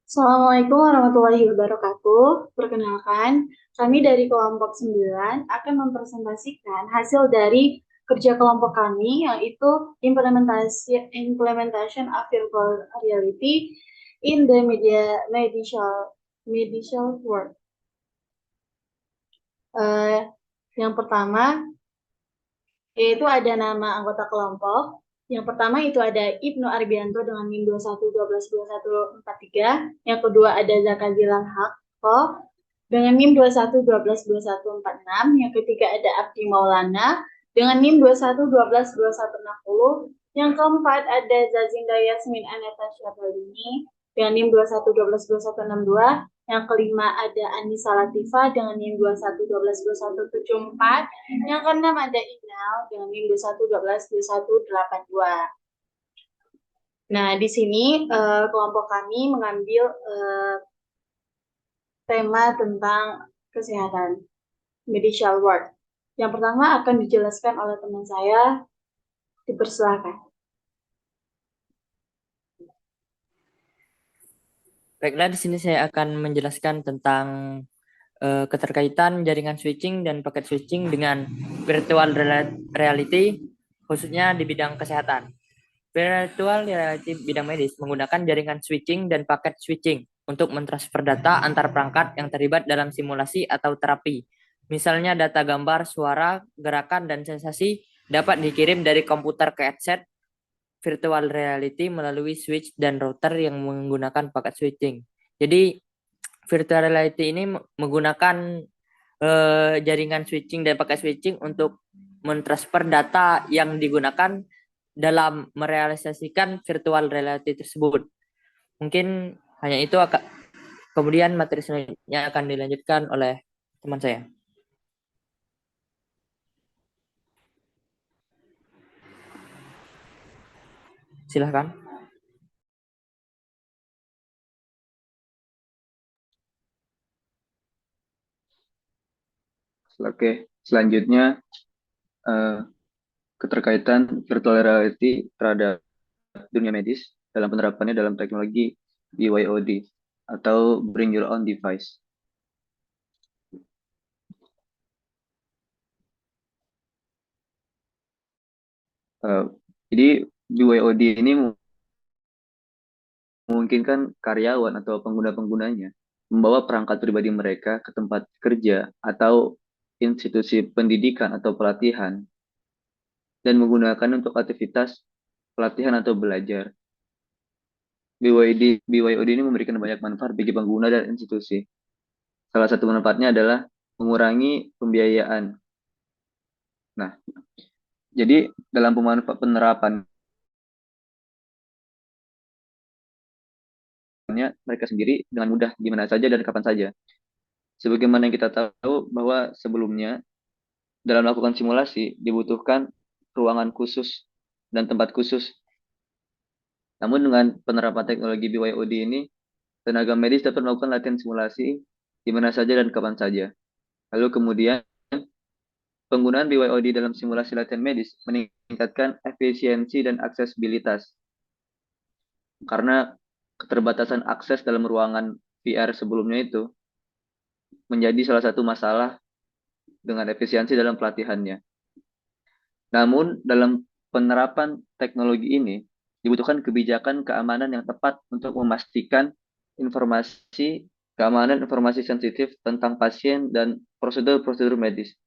Assalamualaikum warahmatullahi wabarakatuh. Perkenalkan, kami dari kelompok 9 akan mempresentasikan hasil dari kerja kelompok kami, yaitu implementation of virtual reality in the medical world. Eh, yang pertama yaitu ada nama anggota kelompok. Yang pertama itu ada Ibnu Arbianto dengan NIM 21 12 21 43. Yang kedua ada Zakazilan Hakko dengan NIM 21 12 21 46. Yang ketiga ada Abdi Maulana dengan NIM 21 12 21 60. Yang keempat ada Zazinda Yasmin Aneta Syabalini dengan NIM 21 12 21 62. Yang kelima ada Anissa Latifah dengan NIM 21 12 21 74. Yang keenam ada Inal dengan NIM 21 12 21 82. Nah, di sini kelompok kami mengambil tema tentang kesehatan, medical world. Yang pertama akan dijelaskan oleh teman saya, dipersilakan. Baiklah, di sini saya akan menjelaskan tentang keterkaitan jaringan switching dan paket switching dengan virtual reality, khususnya di bidang kesehatan. Virtual reality bidang medis menggunakan jaringan switching dan paket switching untuk mentransfer data antar perangkat yang terlibat dalam simulasi atau terapi. Misalnya data gambar, suara, gerakan, dan sensasi dapat dikirim dari komputer ke headset virtual reality melalui switch dan router yang menggunakan paket switching. Jadi virtual reality ini menggunakan jaringan switching dan paket switching untuk mentransfer data yang digunakan dalam merealisasikan virtual reality tersebut. Mungkin hanya itu, kemudian materi selanjutnya akan dilanjutkan oleh teman saya. Silahkan. Oke, selanjutnya keterkaitan virtual reality terhadap dunia medis dalam penerapannya dalam teknologi BYOD atau Bring Your Own Device. Jadi BYOD ini memungkinkan karyawan atau pengguna-penggunanya membawa perangkat pribadi mereka ke tempat kerja atau institusi pendidikan atau pelatihan dan menggunakan untuk aktivitas pelatihan atau belajar. BYOD ini memberikan banyak manfaat bagi pengguna dan institusi. Salah satu manfaatnya adalah mengurangi pembiayaan. Nah, jadi dalam penerapannya mereka sendiri dengan mudah di mana saja dan kapan saja. Sebagaimana yang kita tahu bahwa sebelumnya dalam melakukan simulasi dibutuhkan ruangan khusus dan tempat khusus. Namun dengan penerapan teknologi BYOD ini, tenaga medis dapat melakukan latihan simulasi di mana saja dan kapan saja. Lalu kemudian penggunaan BYOD dalam simulasi latihan medis meningkatkan efisiensi dan aksesibilitas. Karena keterbatasan akses dalam ruangan VR sebelumnya itu menjadi salah satu masalah dengan efisiensi dalam pelatihannya. Namun, dalam penerapan teknologi ini, dibutuhkan kebijakan keamanan yang tepat untuk memastikan keamanan informasi sensitif tentang pasien dan prosedur-prosedur medis.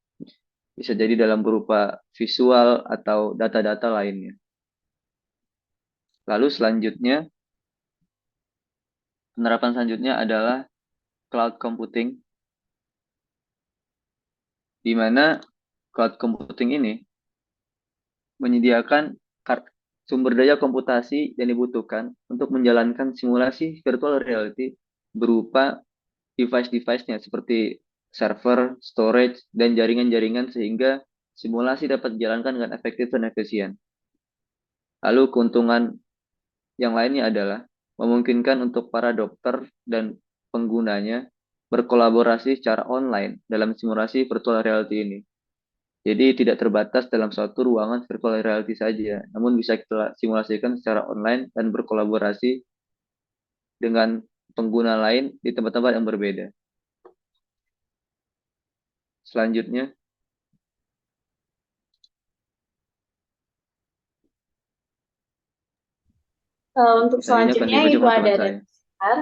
Bisa jadi dalam berupa visual atau data-data lainnya. Lalu penerapan selanjutnya adalah cloud computing, di mana cloud computing ini menyediakan sumber daya komputasi yang dibutuhkan untuk menjalankan simulasi virtual reality berupa device-device-nya seperti server, storage, dan jaringan-jaringan sehingga simulasi dapat dijalankan dengan efektif dan efisien. Lalu keuntungan yang lainnya adalah memungkinkan untuk para dokter dan penggunanya berkolaborasi secara online dalam simulasi virtual reality ini. Jadi tidak terbatas dalam suatu ruangan virtual reality saja, namun bisa kita simulasikan secara online dan berkolaborasi dengan pengguna lain di tempat-tempat yang berbeda. Selanjutnya, Untuk selanjutnya akan selanjutnya itu dibacakan ada teman data saya. center,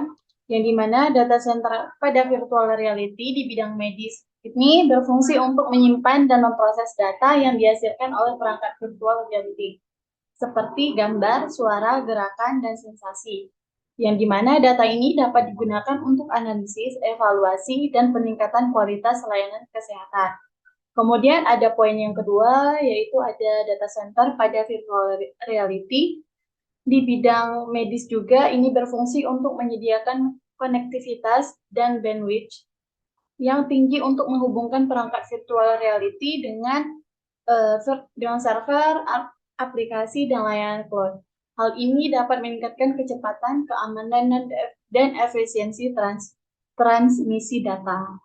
yang dimana data center pada virtual reality di bidang medis ini berfungsi untuk menyimpan dan memproses data yang dihasilkan oleh perangkat virtual reality, seperti gambar, suara, gerakan, dan sensasi. Yang dimana data ini dapat digunakan untuk analisis, evaluasi, dan peningkatan kualitas layanan kesehatan. Kemudian ada poin yang kedua, yaitu ada data center pada virtual reality di bidang medis juga. Ini berfungsi untuk menyediakan konektivitas dan bandwidth yang tinggi untuk menghubungkan perangkat virtual reality dengan server, aplikasi, dan layanan cloud. Hal ini dapat meningkatkan kecepatan, keamanan, dan efisiensi transmisi data.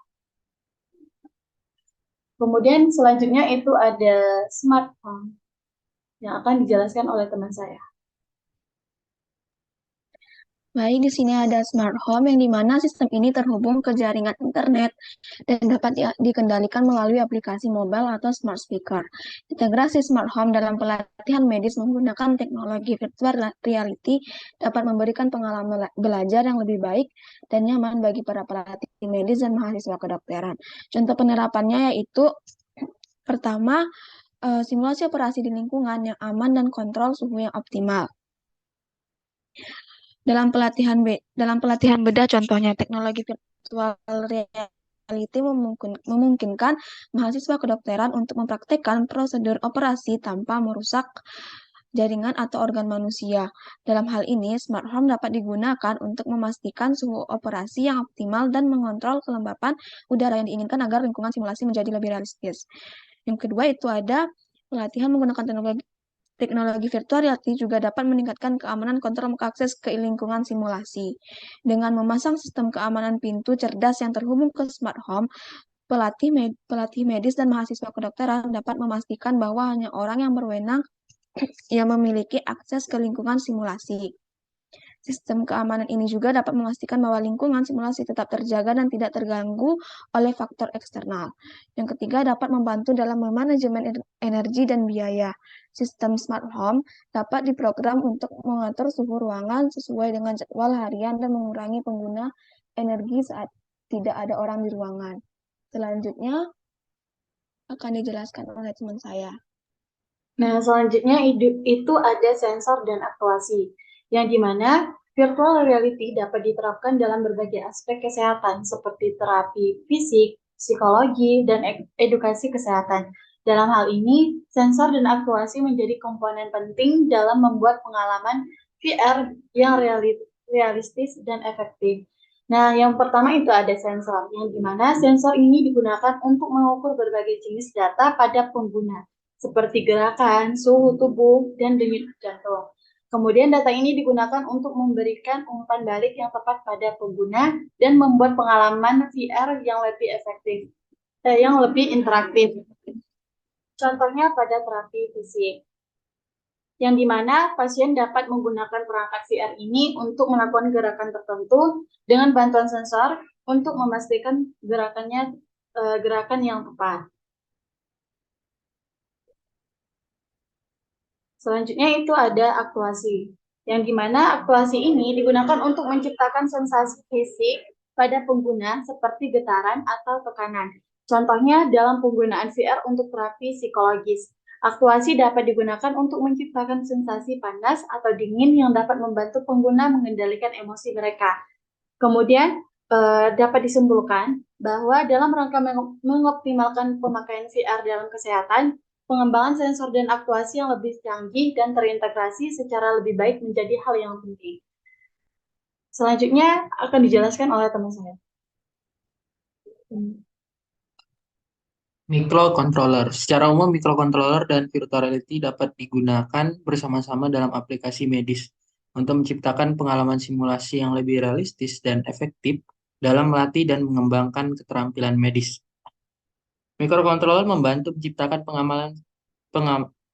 Kemudian selanjutnya itu ada smart home yang akan dijelaskan oleh teman saya. Baik, di sini ada smart home yang dimana sistem ini terhubung ke jaringan internet dan dapat dikendalikan melalui aplikasi mobile atau smart speaker. Integrasi smart home dalam pelatihan medis menggunakan teknologi virtual reality dapat memberikan pengalaman belajar yang lebih baik dan nyaman bagi para pelatih medis dan mahasiswa kedokteran. Contoh penerapannya yaitu pertama, simulasi operasi di lingkungan yang aman dan kontrol suhu yang optimal. Dalam pelatihan bedah contohnya teknologi virtual reality memungkinkan mahasiswa kedokteran untuk mempraktekkan prosedur operasi tanpa merusak jaringan atau organ manusia. Dalam hal ini, smart home dapat digunakan untuk memastikan suhu operasi yang optimal dan mengontrol kelembapan udara yang diinginkan agar lingkungan simulasi menjadi lebih realistis. Yang kedua itu ada pelatihan menggunakan teknologi virtual reality juga dapat meningkatkan keamanan kontrol akses ke lingkungan simulasi. Dengan memasang sistem keamanan pintu cerdas yang terhubung ke smart home, pelatih medis dan mahasiswa kedokteran dapat memastikan bahwa hanya orang yang berwenang yang memiliki akses ke lingkungan simulasi. Sistem keamanan ini juga dapat memastikan bahwa lingkungan simulasi tetap terjaga dan tidak terganggu oleh faktor eksternal. Yang ketiga, dapat membantu dalam manajemen energi dan biaya. Sistem smart home dapat diprogram untuk mengatur suhu ruangan sesuai dengan jadwal harian dan mengurangi pengguna energi saat tidak ada orang di ruangan. Selanjutnya akan dijelaskan oleh teman saya. Nah, selanjutnya itu ada sensor dan aktuasi, yang dimana virtual reality dapat diterapkan dalam berbagai aspek kesehatan seperti terapi fisik, psikologi, dan edukasi kesehatan. Dalam hal ini, sensor dan aktuasi menjadi komponen penting dalam membuat pengalaman VR yang realistis dan efektif. Nah, yang pertama itu ada sensor, yang dimana sensor ini digunakan untuk mengukur berbagai jenis data pada pengguna seperti gerakan, suhu tubuh, dan denyut jantung. Kemudian data ini digunakan untuk memberikan umpan balik yang tepat pada pengguna dan membuat pengalaman VR yang lebih efektif, yang lebih interaktif. Contohnya pada terapi fisik, yang dimana pasien dapat menggunakan perangkat VR ini untuk melakukan gerakan tertentu dengan bantuan sensor untuk memastikan gerakan yang tepat. Selanjutnya itu ada aktuasi, yang dimana aktuasi ini digunakan untuk menciptakan sensasi fisik pada pengguna seperti getaran atau tekanan. Contohnya dalam penggunaan VR untuk terapi psikologis. Aktuasi dapat digunakan untuk menciptakan sensasi panas atau dingin yang dapat membantu pengguna mengendalikan emosi mereka. Kemudian dapat disimpulkan bahwa dalam rangka mengoptimalkan pemakaian VR dalam kesehatan, pengembangan sensor dan aktuasi yang lebih canggih dan terintegrasi secara lebih baik menjadi hal yang penting. Selanjutnya akan dijelaskan oleh teman saya. Microcontroller. Secara umum, microcontroller dan virtual reality dapat digunakan bersama-sama dalam aplikasi medis untuk menciptakan pengalaman simulasi yang lebih realistis dan efektif dalam melatih dan mengembangkan keterampilan medis. Microcontroller membantu menciptakan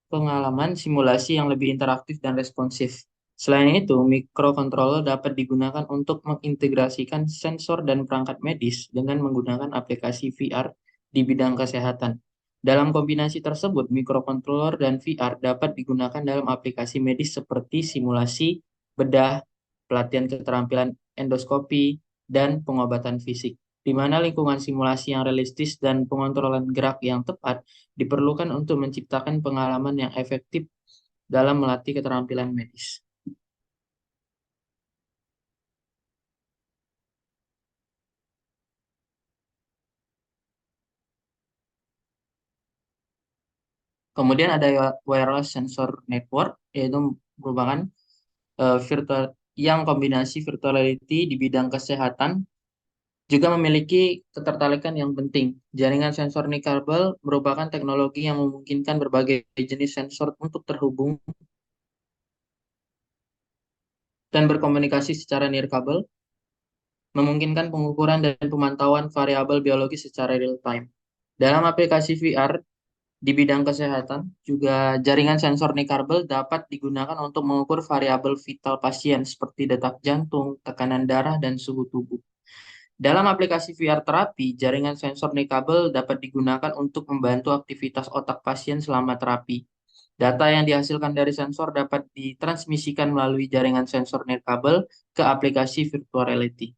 pengalaman simulasi yang lebih interaktif dan responsif, Selain itu, microcontroller dapat digunakan untuk mengintegrasikan sensor dan perangkat medis dengan menggunakan aplikasi VR di bidang kesehatan. Dalam kombinasi tersebut, microcontroller dan VR dapat digunakan dalam aplikasi medis seperti simulasi bedah, pelatihan keterampilan endoskopi, dan pengobatan fisik, di mana lingkungan simulasi yang realistis dan pengontrolan gerak yang tepat diperlukan untuk menciptakan pengalaman yang efektif dalam melatih keterampilan medis. Kemudian ada wireless sensor network, yaitu merupakan virtual yang kombinasi virtual reality di bidang kesehatan juga memiliki ketertarikan yang penting. Jaringan sensor nirkabel merupakan teknologi yang memungkinkan berbagai jenis sensor untuk terhubung dan berkomunikasi secara nirkabel, memungkinkan pengukuran dan pemantauan variabel biologis secara real time. Dalam aplikasi VR, di bidang kesehatan, juga jaringan sensor nirkabel dapat digunakan untuk mengukur variabel vital pasien seperti detak jantung, tekanan darah, dan suhu tubuh. Dalam aplikasi VR terapi, jaringan sensor nirkabel dapat digunakan untuk membantu aktivitas otak pasien selama terapi. Data yang dihasilkan dari sensor dapat ditransmisikan melalui jaringan sensor nirkabel ke aplikasi virtual reality.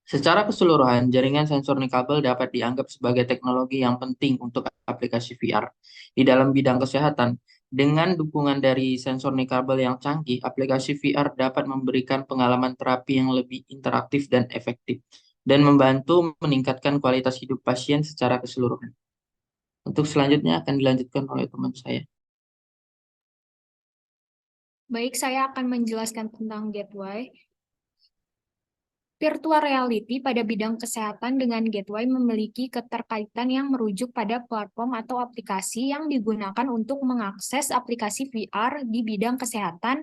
Secara keseluruhan, jaringan sensor nirkabel dapat dianggap sebagai teknologi yang penting untuk aplikasi VR. Di dalam bidang kesehatan, dengan dukungan dari sensor nirkabel yang canggih, aplikasi VR dapat memberikan pengalaman terapi yang lebih interaktif dan efektif, dan membantu meningkatkan kualitas hidup pasien secara keseluruhan. Untuk selanjutnya akan dilanjutkan oleh teman saya. Baik, saya akan menjelaskan tentang Gateway. Virtual reality pada bidang kesehatan dengan Gateway memiliki keterkaitan yang merujuk pada platform atau aplikasi yang digunakan untuk mengakses aplikasi VR di bidang kesehatan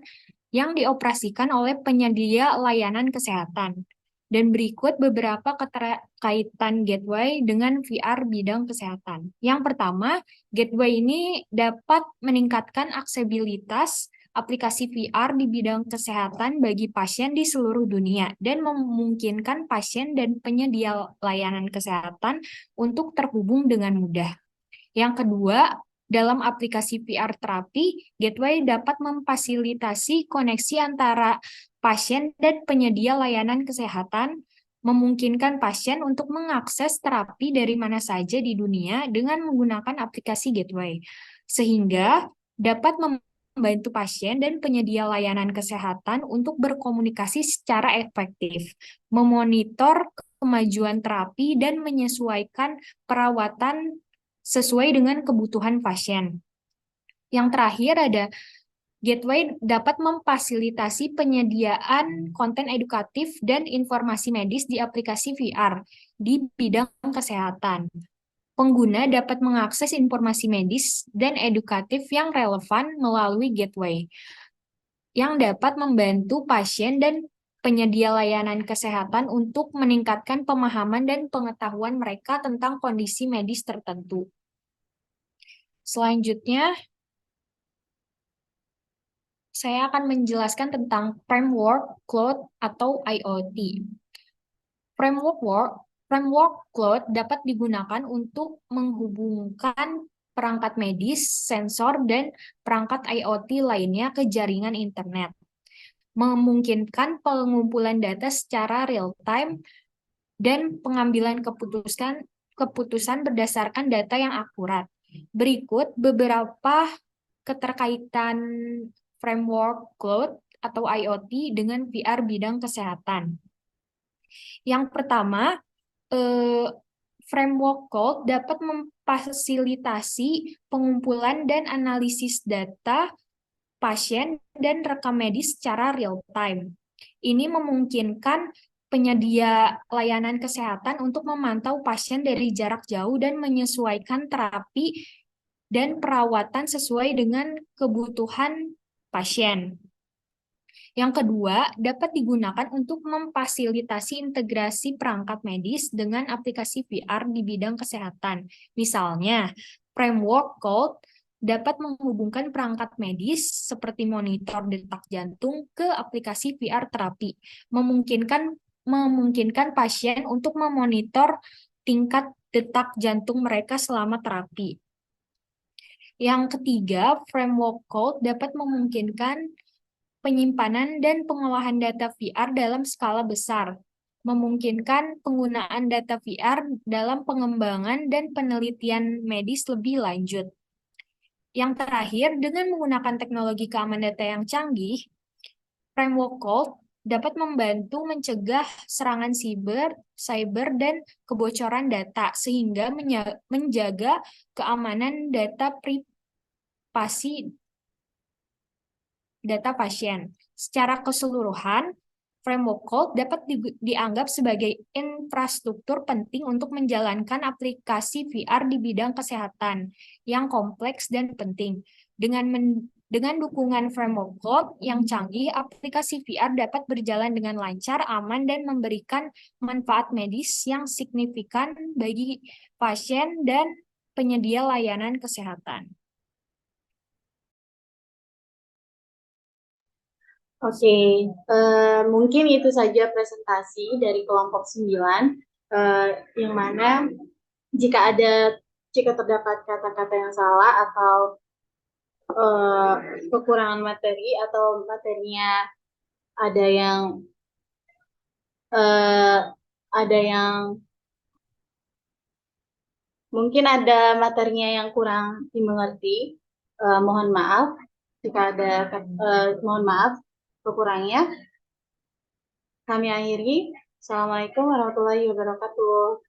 yang dioperasikan oleh penyedia layanan kesehatan. Dan berikut beberapa keterkaitan Gateway dengan VR bidang kesehatan. Yang pertama, Gateway ini dapat meningkatkan aksesibilitas aplikasi VR di bidang kesehatan bagi pasien di seluruh dunia dan memungkinkan pasien dan penyedia layanan kesehatan untuk terhubung dengan mudah. Yang kedua, dalam aplikasi VR terapi, Gateway dapat memfasilitasi koneksi antara pasien dan penyedia layanan kesehatan, memungkinkan pasien untuk mengakses terapi dari mana saja di dunia dengan menggunakan aplikasi Gateway, sehingga dapat membantu pasien dan penyedia layanan kesehatan untuk berkomunikasi secara efektif, memonitor kemajuan terapi, dan menyesuaikan perawatan sesuai dengan kebutuhan pasien. Yang terakhir ada Gateway dapat memfasilitasi penyediaan konten edukatif dan informasi medis di aplikasi VR di bidang kesehatan. Pengguna dapat mengakses informasi medis dan edukatif yang relevan melalui Gateway, yang dapat membantu pasien dan penyedia layanan kesehatan untuk meningkatkan pemahaman dan pengetahuan mereka tentang kondisi medis tertentu. Selanjutnya, saya akan menjelaskan tentang framework cloud atau IoT. Framework cloud dapat digugakan untuk menghubungkan perangkat medis, sensor, dan perangkat IoT lainnya ke jaringan internet, memungkinkan pengumpulan data secara real-time dan pengambilan keputusan berdasarkan data yang akurat. Berikut beberapa keterkaitan framework cloud atau IoT dengan VR bidang kesehatan. Yang pertama, framework cloud dapat memfasilitasi pengumpulan dan analisis data pasien dan rekam medis secara real time. Ini memungkinkan penyedia layanan kesehatan untuk memantau pasien dari jarak jauh dan menyesuaikan terapi dan perawatan sesuai dengan kebutuhan pasien. Yang kedua, dapat digunakan untuk memfasilitasi integrasi perangkat medis dengan aplikasi VR di bidang kesehatan. Misalnya, framework cloud dapat menghubungkan perangkat medis seperti monitor detak jantung ke aplikasi VR terapi, memungkinkan pasien untuk memonitor tingkat detak jantung mereka selama terapi. Yang ketiga, framework code dapat memungkinkan penyimpanan dan pengolahan data VR dalam skala besar, memungkinkan penggunaan data VR dalam pengembangan dan penelitian medis lebih lanjut. Yang terakhir, dengan menggunakan teknologi keamanan data yang canggih, framework code dapat membantu mencegah serangan cyber dan kebocoran data sehingga menjaga keamanan data privasi data pasien. Secara keseluruhan, framework code dapat dianggap sebagai infrastruktur penting untuk menjalankan aplikasi VR di bidang kesehatan yang kompleks dan penting. Dengan dukungan framework code yang canggih, aplikasi VR dapat berjalan dengan lancar, aman, dan memberikan manfaat medis yang signifikan bagi pasien dan penyedia layanan kesehatan. Oke, mungkin itu saja presentasi dari kelompok 9, yang mana jika terdapat kata-kata yang salah atau kekurangan materi atau materinya ada yang mungkin ada materinya yang kurang dimengerti, mohon maaf jika ada mohon maaf kekurangnya. Kami akhiri. Assalamualaikum warahmatullahi wabarakatuh.